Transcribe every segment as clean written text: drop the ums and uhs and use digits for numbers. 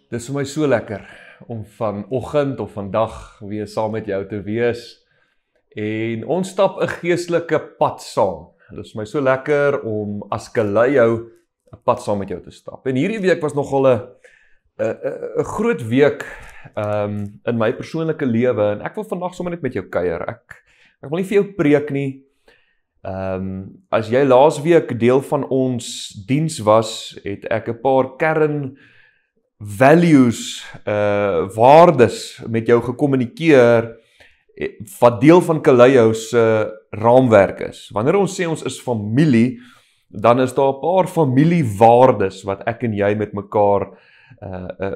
Dit is vir my so lekker om vanoggend of vandag weer saam met jou te wees en ons stap 'n geestelike pad saam. Dit is vir my so lekker om as Kaleio 'n pad saam met jou te stap. En hierdie week was nogal 'n groot week in my persoonlike lewe en ek wil vandag sommer net met jou kuier. Ek wil nie vir jou preek nie. As jy laasweek deel van ons diens was, het ek 'n paar kern values, waardes met jou gekommunikeer wat deel van Kaleio se raamwerk is. Wanneer ons sê ons is familie, dan is daar 'n paar familiewaardes wat ek en jy met mekaar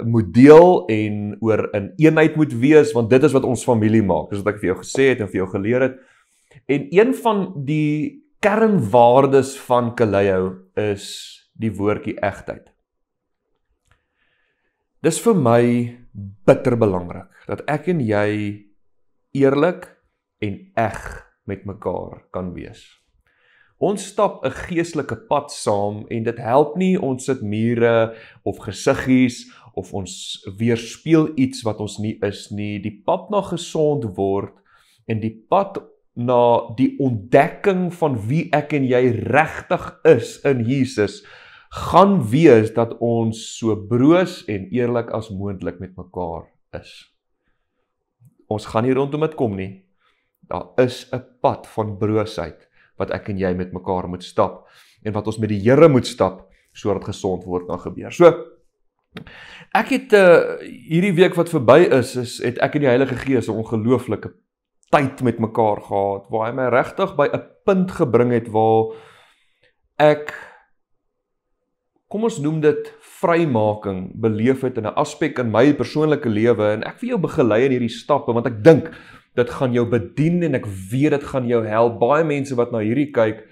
moet deel en oor in eenheid moet wees, want dit is wat ons familie maak. Dis wat ek vir jou gesê het en vir jou geleer het. En een van die kernwaardes van Kaleio is die woordjie egtheid. Dis vir my bitter belangrik, dat ek en jy eerlik en eg met mekaar kan wees. Ons stap 'n geestelike pad saam en dit help nie ons sit mure of gesiggies of ons weerspieël iets wat ons nie is nie. Die pad na gesond word en die pad na die ontdekking van wie ek en jy regtig is in Jesus gaan wees dat ons so broos en eerlik as moontlik met mekaar is. Ons gaan nie rondom dit kom nie. Daar is 'n pad van broosheid wat ek en jy met mekaar moet stap en wat ons met die Here moet stap sodat gesond word kan gebeur. So, ek het hierdie week wat verby het ek en die Heilige Gees 'n ongelooflike tyd met mekaar gehad waar hy my regtig by 'n punt gebring het waar ek, kom ons noem dit vrymaking, beleef het in 'n aspek in my persoonlike lewe en ek wil jou begelei in hierdie stappe want ek dink dit gaan jou bedien en ek weet dit gaan jou help. Baie mense wat na hierdie kyk,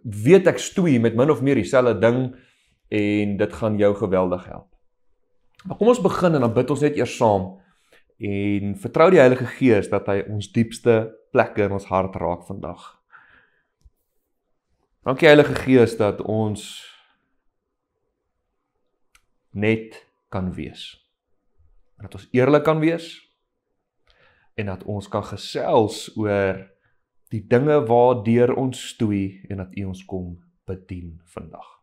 weet ek stoei met min of meer dieselfde ding en dit gaan jou geweldig help. Maar kom ons begin en dan bid ons net eers saam en vertrou die Heilige Gees dat hy ons diepste plekke in ons hart raak vandag. Dankie Heilige Gees dat ons net kan wees. Dat ons eerlik kan wees en dat ons kan gesels oor die dinge waardeur ons stoei en dat U ons kom bedien vandag.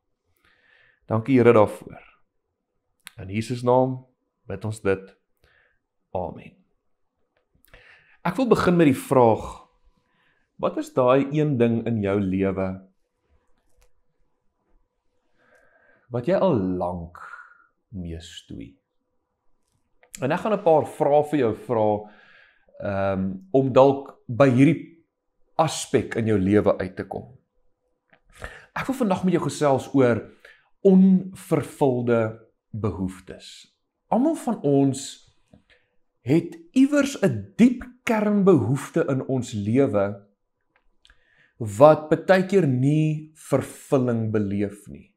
Dankie Here daarvoor. In Jesus naam bid ons dit. Amen. Ek wil begin met die vraag, wat is daai een ding in jou lewe wat jy al lank mee stoei? En ek gaan 'n paar vrae vir jou vra, om dalk by hierdie aspek in jou lewe uit te kom. Ek wil vandag met jou gesels oor onvervulde behoeftes. Almal van ons het iewers 'n diep kernbehoefte in ons lewe wat baie keer nie vervulling beleef nie.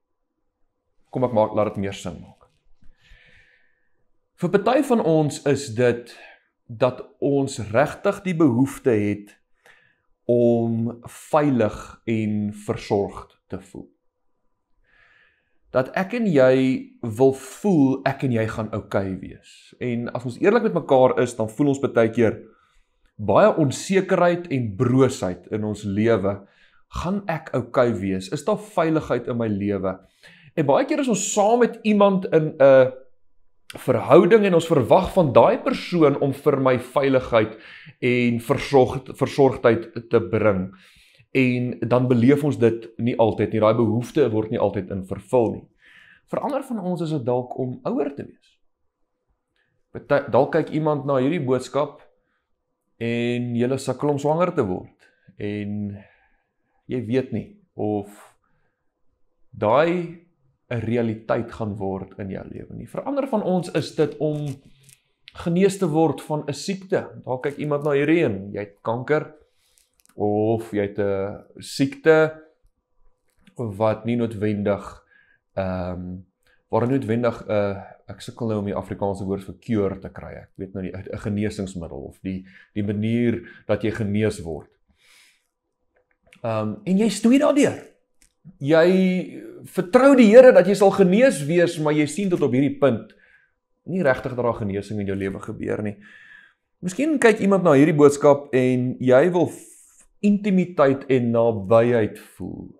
Kom ek laat dit meer sin maak. Vir party van ons is dit dat ons regtig die behoefte het om veilig en versorgd te voel. Dat ek en jy wil voel, ek en jy gaan okay wees. En as ons eerlik met mekaar is, dan voel ons baie keer baie onsekerheid en broosheid in ons lewe. Gaan ek okay wees? Is daar veiligheid in my lewe? En baie keer is ons saam met iemand in 'n verhouding en ons verwag van daai persoon om vir my veiligheid en versorgdheid te bring. En dan beleef ons dit nie altyd nie, daai behoefte word nie altyd in vervul nie. Vir ander van ons is dit dalk om ouer te wees. Dalk kyk iemand na hierdie boodskap en jy sukkel om swanger te word en jy weet nie of daai 'n realiteit gaan word in jou lewe nie. Vir ander van ons is dit om genees te word van 'n siekte. Dalk kyk iemand na hierdie en jy het kanker of jy het 'n siekte wat nie noodwendig waar noodwendig ek sukkel nou om die Afrikaanse woord vir cure te kry. Ek weet nou nie 'n geneesingsmiddel of die manier dat jy genees word. En jy stoei daardeur. Jy vertrou die Here dat jy sal genees wees, maar jy sien tot op hierdie punt nie regtig dat daar genesing in jou lewe gebeur nie. Miskien kyk iemand na hierdie boodskap en jy wil intimiteit en nabyheid voel.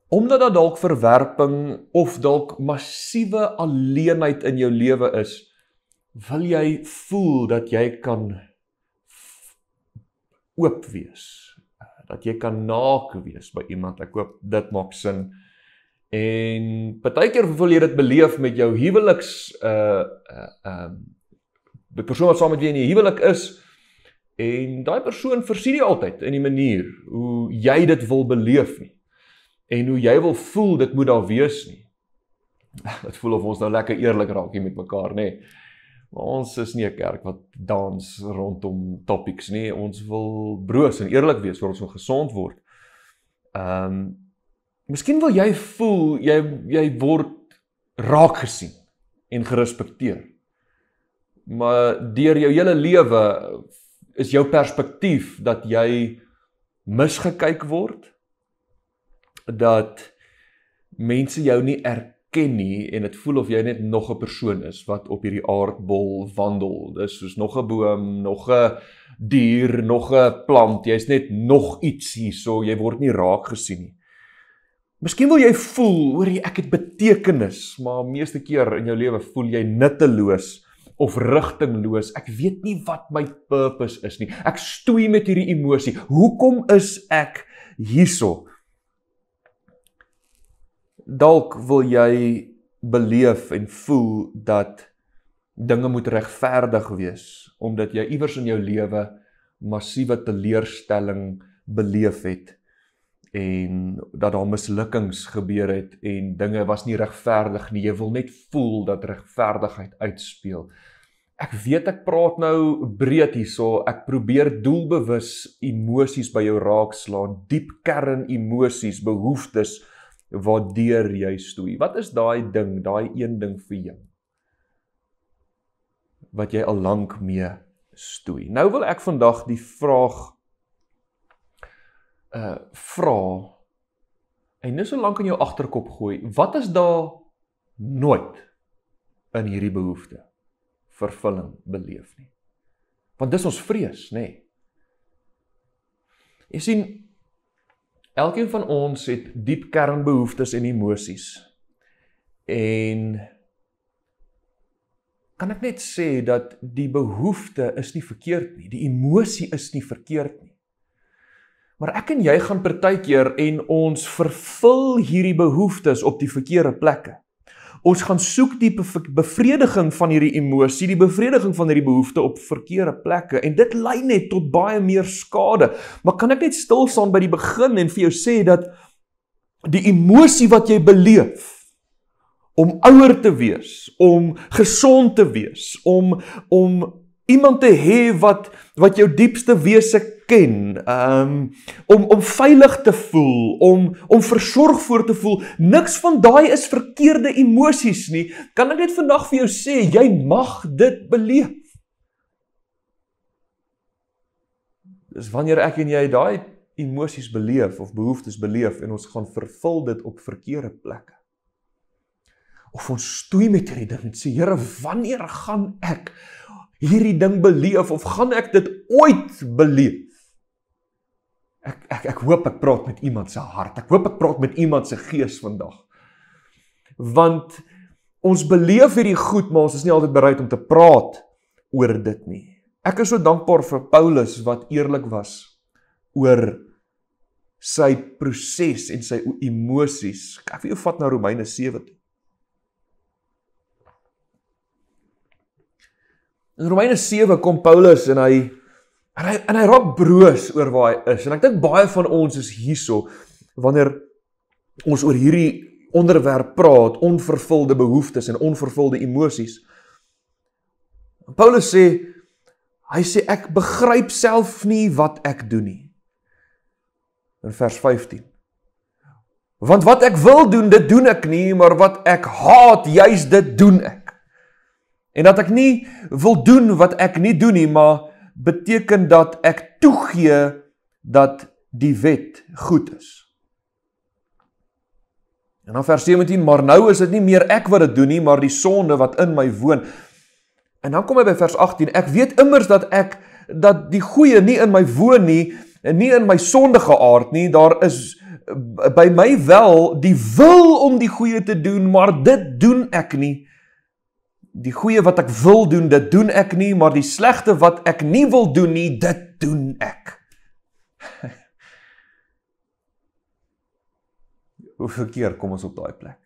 Omdat daar dalk verwerping of dalk massiewe alleenheid in jou lewe is, wil jy voel dat jy kan oop wees, dat jy kan naak wees by iemand. Ek hoop dit maak sin. En partykeer wil jy dit beleef met jou huweliks die persoon wat saam met wie in die huwelik is, en daai persoon versien nie altyd in die manier hoe jy dit wil beleef nie. En hoe jy wil voel, dit moet daar wees nie. Dit voel of ons nou lekker eerlik raak hier met mekaar, nee. Maar ons is nie 'n kerk wat dans rondom topics nie. Ons wil broos en eerlik wees, waar ons wil gesond word. Miskien wil jy voel, jy word raak gesien en gerespekteer. Maar deur jou hele lewe is jou perspektief dat jy misgekyk word, dat mense jou nie erken nie en dit voel of jy net nog 'n persoon is wat op hierdie aardbol wandel. Dis soos nog 'n boom, nog 'n dier, nog 'n plant. Jy's net nog iets hierso, jy word nie raak gesien nie. Miskien wil jy voel, hoor jy, ek het betekenis, maar meeste keer in jou lewe voel jy nutteloos of rigtingloos. Ek weet nie wat my purpose is nie. Ek stoei met hierdie emosie. Hoekom is ek hierso? Dalk wil jy beleef en voel dat dinge moet regverdig wees, omdat jy iewers in jou lewe massiewe teleurstelling beleef het, en dat daar mislukkings gebeur het, en dinge was nie regverdig nie. Jy wil net voel dat regverdigheid uitspeel. Ek weet ek praat nou breed hierso, ek probeer doelbewus emosies by jou raakslaan, diep kern emosies, behoeftes, waardeur jy stoei. Wat is daai ding, daai een ding vir jou, wat jy al lank mee stoei? Nou wil ek vandag die vraag vra, en dis so lank in jou agterkop gooi, wat is daar nooit in hierdie behoefte vervulling beleef nie? Want dis ons vrees, nê? Nee. Jy sien, elkeen van ons het diep kernbehoeftes en emosies. En kan ek net sê dat die behoefte is nie verkeerd nie, die emosie is nie verkeerd nie. Maar ek en jy gaan partykeer en ons vervul hierdie behoeftes op die verkeerde plekke. Ons gaan soek die bevrediging van hierdie emosie, die bevrediging van hierdie behoefte op verkeerde plekke, en dit lei net tot baie meer skade. Maar kan ek net stil staan by die begin en vir jou sê dat die emosie wat jy beleef, om ouer te wees, om gesond te wees, om iemand te hê wat jou diepste wese ken, om veilig te voel, om versorg voor te voel, niks van daai is verkeerde emosies nie. Kan ek net vandag vir jou sê, jy mag dit beleef. Dis wanneer ek en jy daai emosies beleef, of behoeftes beleef, en ons gaan vervul dit op verkeerde plekke. Of ons stoei met hierdie ding en sê, Here, wanneer gaan ek hierdie ding beleef, of gaan ek dit ooit beleef? Ek hoop ek praat met iemand se hart, ek hoop ek praat met iemand se gees vandag. Want ons beleef hierdie goed, maar ons is nie altyd bereid om te praat oor dit nie. Ek is so dankbaar vir Paulus wat eerlik was oor sy proses en sy emosies. Ek wil jou vat na Romeine 7 toe. In Romeine 7 kom Paulus en hy raak broos oor waar hy is. En ek dink baie van ons is hierso, wanneer ons oor hierdie onderwerp praat, onvervulde behoeftes en onvervulde emosies. Paulus sê, ek begryp self nie wat ek doen nie. In vers 15. Want wat ek wil doen, dit doen ek nie, maar wat ek haat, juist dit doen ek. En dat ek nie wil doen wat ek nie doen nie, maar beteken dat ek toegee dat die wet goed is. En dan vers 17, maar nou is dit nie meer ek wat dit doen nie, maar die sonde wat in my woon. En dan kom hy by vers 18, ek weet immers dat die goeie nie in my woon nie, en nie in my sondige aard nie, daar is by my wel die wil om die goeie te doen, maar dit doen ek nie. Die goeie wat ek wil doen, dit doen ek nie, maar die slegte wat ek nie wil doen nie, dit doen ek. Hoeveel keer kom ons op daai plek?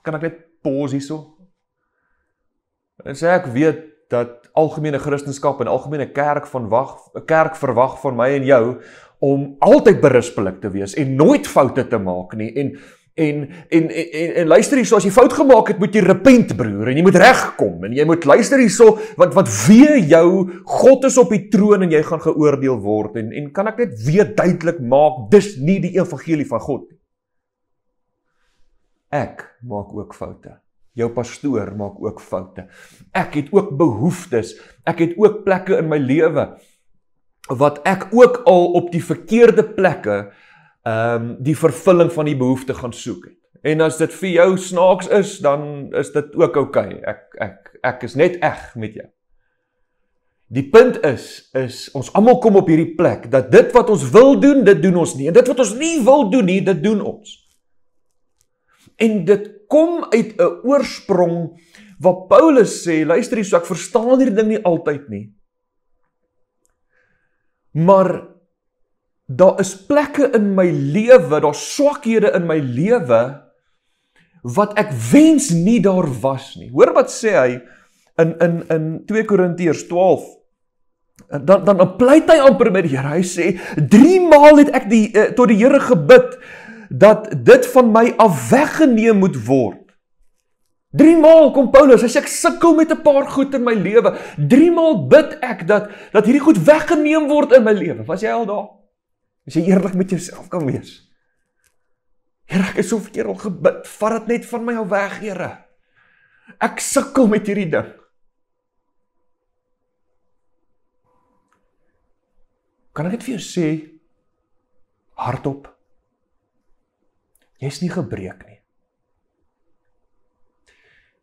Kan ek net pause hierso? En sê ek weet dat algemene Christendom en algemene kerk verwag van my en jou om altyd berispelik te wees en nooit foute te maak nie. En luister hierso, as jy fout gemaak het, moet jy repent, broer, en jy moet regkom, en jy moet luister hierso, want wee jou, God is op die troon en jy gaan geoordeel word, en kan ek net weer duidelik maak, dis nie die evangelie van God nie. Ek maak ook foute. Jou pastoor maak ook foute. Ek het ook behoeftes, ek het ook plekke in my lewe, wat ek ook al op die verkeerde plekke die vervulling van die behoefte gaan soek het. En as dit vir jou snaaks is, dan is dit ook oukei. Ek is net eg met jou. Die punt is ons almal kom op hierdie plek, dat dit wat ons wil doen, dit doen ons nie. En dit wat ons nie wil doen nie, dit doen ons. En dit kom uit 'n oorsprong, wat Paulus sê, luister hier, so ek verstaan hierdie ding nie altyd nie. Maar daar is plekke in my lewe, daar swakhede in my lewe, wat ek wens nie daar was nie. Hoor wat sê hy in 2 Korintiërs 12, dan pleit hy amper met die Here, hy sê, 3 maal het ek tot die Here gebid, dat dit van my af weggeneem moet word. 3 maal kom Paulus, hy sê, ek sukkel met 'n paar goed in my lewe, 3 maal bid ek dat hierdie goed weggeneem word in my lewe. Was jy al daar? As jy eerlik met jouself kan wees. Here, ek is soveel keer al gebid, vat dit net van my al weg, Here. Ek sukkel met hierdie ding. Kan ek dit vir jou sê, hardop, jy is nie gebreek nie.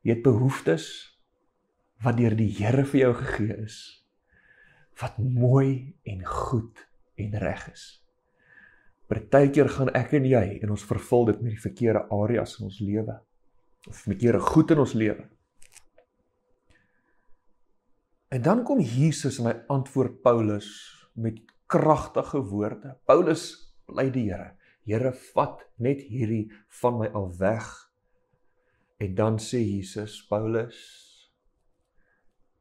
Jy het behoeftes, wat deur die Here vir jou gegee is, wat mooi en goed en reg is. Partykeer gaan ek en jy, en ons vervul dit met die verkeerde areas in ons lewe, of verkeerde goed in ons lewe. En dan kom Jesus en hy antwoord Paulus met kragtige woorde. Paulus bly die Here, Here, vat net hierdie van my al weg. En dan sê Jesus, Paulus,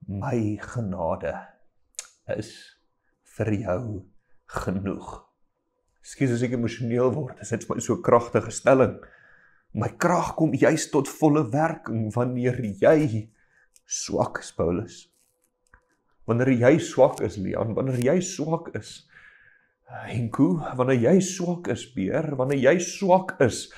my genade is vir jou genoeg. Ekskuus as ek emosioneel word, dit is my so kragtige stelling. My krag kom juist tot volle werking wanneer jy swak is, Paulus. Wanneer jy swak is, Leon, wanneer jy swak is, Henko, wanneer jy swak is, Beer, wanneer jy swak is,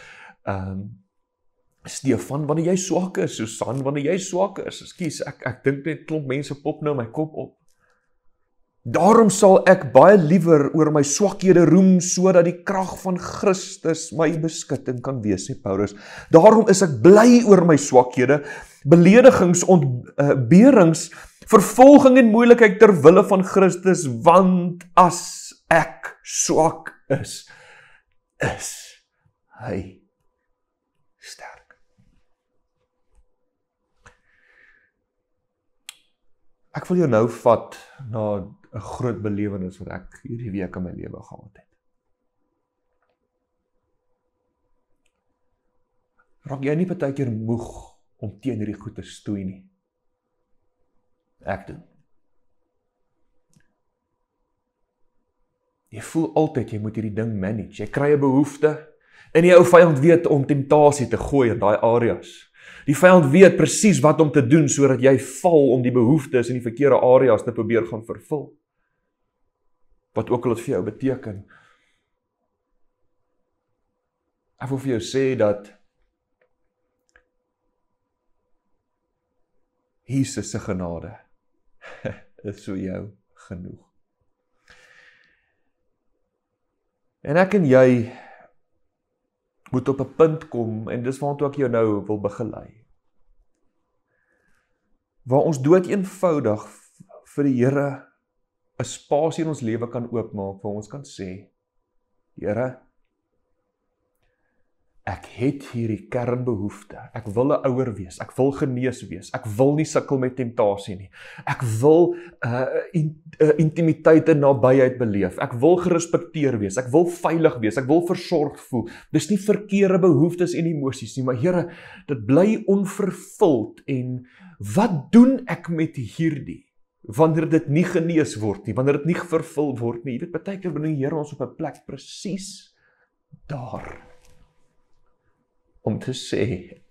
Stefan, wanneer jy swak is, Susan, wanneer jy swak is, ekskuus, ek dink net klomp mense pop nou my kop op. Daarom sal ek baie liewer oor my swakhede roem, sodat die krag van Christus my beskutting kan wees, sê Paulus. Daarom is ek bly oor my swakhede, beledigings, ontberings, vervolging en moeilikheid ter wille van Christus, want as ek swak is hy sterk. Ek wil jou nou vat na 'n groot belewenis wat ek hierdie week in my lewe gehad het. Raak jy nie partykeer moeg om teen hierdie goed te stoei nie? Ek doen. Jy voel altyd, jy moet hierdie ding manage. Jy kry 'n behoefte, en die ou vyand weet om temptasie te gooi in daai areas. Die vyand weet presies wat om te doen, sodat jy val om die behoeftes in die verkeerde areas te probeer gaan vervul. Wat ook al dit vir jou beteken. Ek wil vir jou sê dat Jesus se genade is vir jou genoeg. En ek en jy moet op 'n punt kom, en dis waartoe ek jou nou wil begelei, waar ons dood eenvoudig vir die Here 'n spasie in ons lewe kan oopmaak, waar ons kan sê, Here, ek het hierdie kernbehoefte, ek wil 'n ouer wees, ek wil genees wees, ek wil nie sukkel met temptasie nie, ek wil intimiteit en nabyheid beleef, ek wil gerespekteer wees, ek wil veilig wees, ek wil versorgd voel. Dis nie verkeerde behoeftes en emosies nie, maar Here, dit bly onvervuld, en wat doen ek met hierdie, wanneer dit nie genees word nie, wanneer dit nie vervul word nie? Jy weet, baie keer bring die Here ons op 'n plek presies daar, om te sê,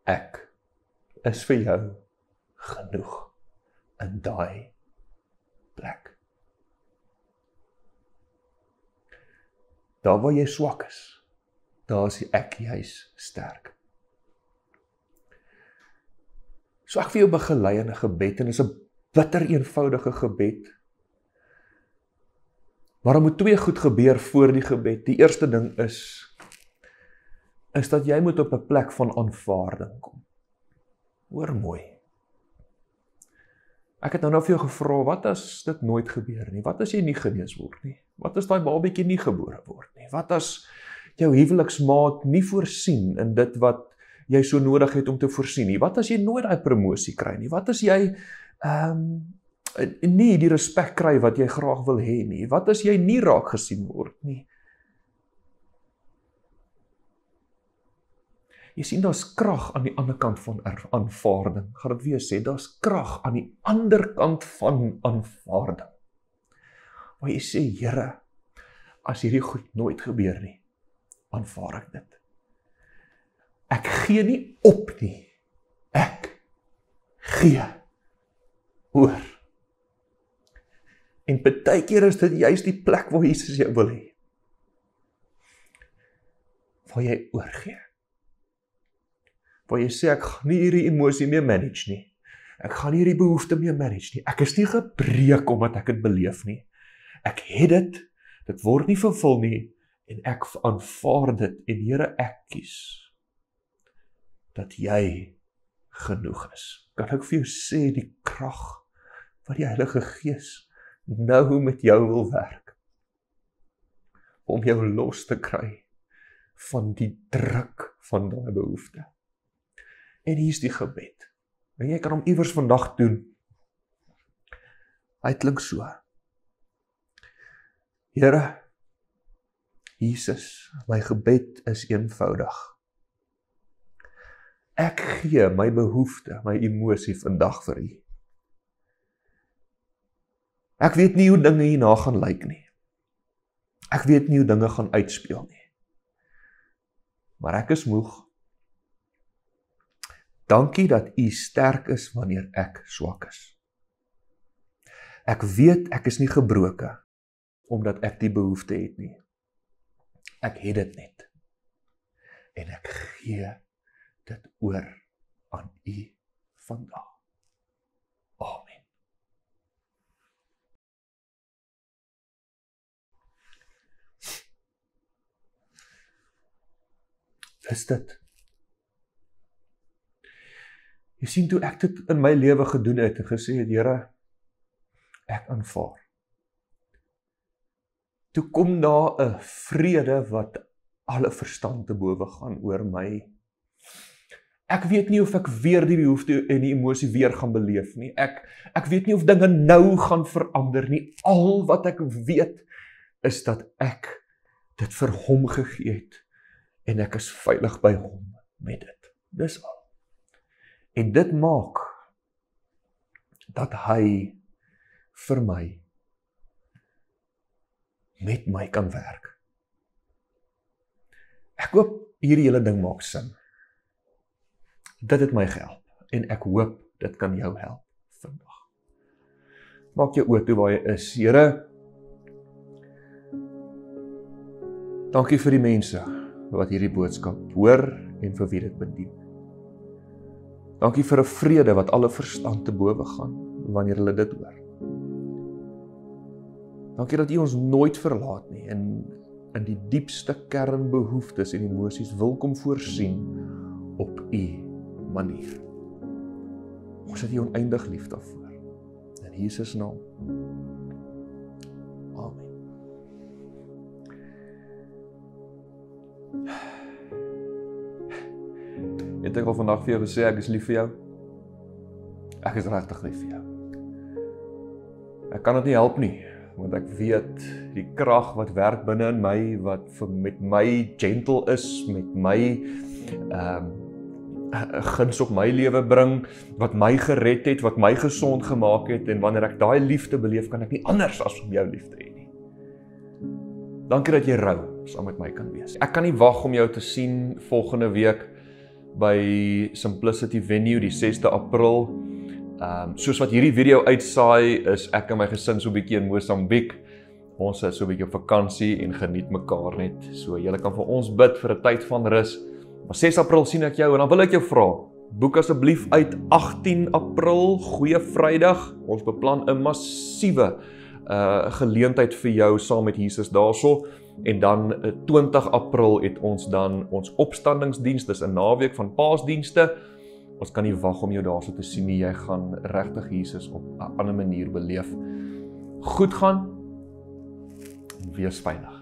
ek is vir jou genoeg in daai plek. Daar waar jy swak is, daar is ek juis sterk. So ek vir jou begelei in 'n gebed, en dit is 'n bitter eenvoudige gebed. Maar daar moet twee goed gebeur voor die gebed. Die eerste ding is dat jy moet op 'n plek van aanvaarding kom. Hoor mooi. Ek het nou vir jou gevra, wat as dit nooit gebeur nie? Wat as jy nie genees word nie? Wat as daai babatjie nie gebore word nie? Wat as jou huweliksmaat nie voorsien in dit wat jy so nodig het om te voorsien nie? Wat as jy nooit daai promosie kry nie? Wat as jy nie die respek kry wat jy graag wil hê nie? Wat as jy nie raak gesien word nie? Jy sien, daar's krag aan die ander kant van aanvaarding. Gaan dit weer sê, daar's krag aan die ander kant van aanvaarding. Waar jy sê, Here, as hierdie goed nooit gebeur nie, aanvaar ek dit. Ek gee nie op nie. Ek gee oor. En baie keer is dit juist die plek waar Jesus jou wil hê. Waar jy oorgee. Waar jy sê, ek gaan nie hierdie emosie meer manage nie. Ek gaan nie hierdie behoefte meer manage nie. Ek is nie gebreek omdat ek dit beleef nie. Ek het dit word nie vervul nie, en ek aanvaar dit, en Here, ek kies dat jy genoeg is. Kan ek vir jou sê, die krag wat die Heilige Gees nou met jou wil werk, om jou los te kry van die druk van daai behoefte. En hier is die gebed. En jy kan hom iewers vandag doen. Hy klink so. Here, Jesus, my gebed is eenvoudig. Ek gee my behoefte, my emosie vandag vir U. Ek weet nie hoe dinge hierna gaan lyk nie. Ek weet nie hoe dinge gaan uitspeel nie. Maar ek is moeg. Dankie dat U sterk is wanneer ek swak is. Ek weet ek is nie gebroken, omdat ek die behoefte het nie. Ek het dit net. En ek gee dit oor aan U vandag. Amen. Is dit? Jy sien, toe ek dit in my lewe gedoen het en gesê het, Here, ek aanvaar. Toe kom daar 'n vrede wat alle verstand te bowe gaan oor my. Ek weet nie of ek weer die behoefte en die emosie weer gaan beleef nie. Ek weet nie of dinge nou gaan verander nie. Al wat ek weet is dat ek dit vir hom gegee het en ek is veilig by hom met dit. Dis al. En dit maak dat hy vir my met my kan werk. Ek hoop hierdie hele ding maak sin. Dit het my gehelp en ek hoop dit kan jou help vandag. Maak jou oë toe waar jy is. Here, dankie vir die mense wat hierdie boodskap hoor en vir wie dit bedien. Dankie vir 'n vrede wat alle verstand te bowe gaan wanneer hulle dit hoor. Dankie dat U ons nooit verlaat nie en in die diepste kernbehoeftes en emosies wil kom voorsien op U manier. Ons het U oneindig lief daarvoor. In Jesus naam. Amen. Het ek al vandag vir jou gesê, ek is lief vir jou? Ek is regtig lief vir jou. Ek kan dit nie help nie, want ek weet die krag wat werk binne in my, wat met my gentle is, met my guns op my lewe bring, wat my gered het, wat my gesond gemaak het, en wanneer ek daai liefde beleef, kan ek nie anders as om jou lief te hê nie. Dankie dat jy rou saam met my kan wees. Ek kan nie wag om jou te sien volgende week by Simplicity Venue, die 6de April. Soos wat hierdie video uitsaai, is ek en my gesin so 'n bietjie in Mosambiek. Ons is so 'n bietjie op vakansie en geniet mekaar net. So julle kan vir ons bid vir 'n tyd van rus. Maar 6 April sien ek jou en dan wil ek jou vra, boek asseblief uit 18 April, goeie Vrydag. Ons beplan 'n massiewe geleentheid vir jou saam met Jesus daarso. En dan 20 April het ons dan ons opstandingsdiens, dis 'n naweek van Paasdienste. Ons kan nie wag om jou daarso te sien nie, jy gaan regtig Jesus op 'n ander manier beleef. Goed gaan, en wees veilig.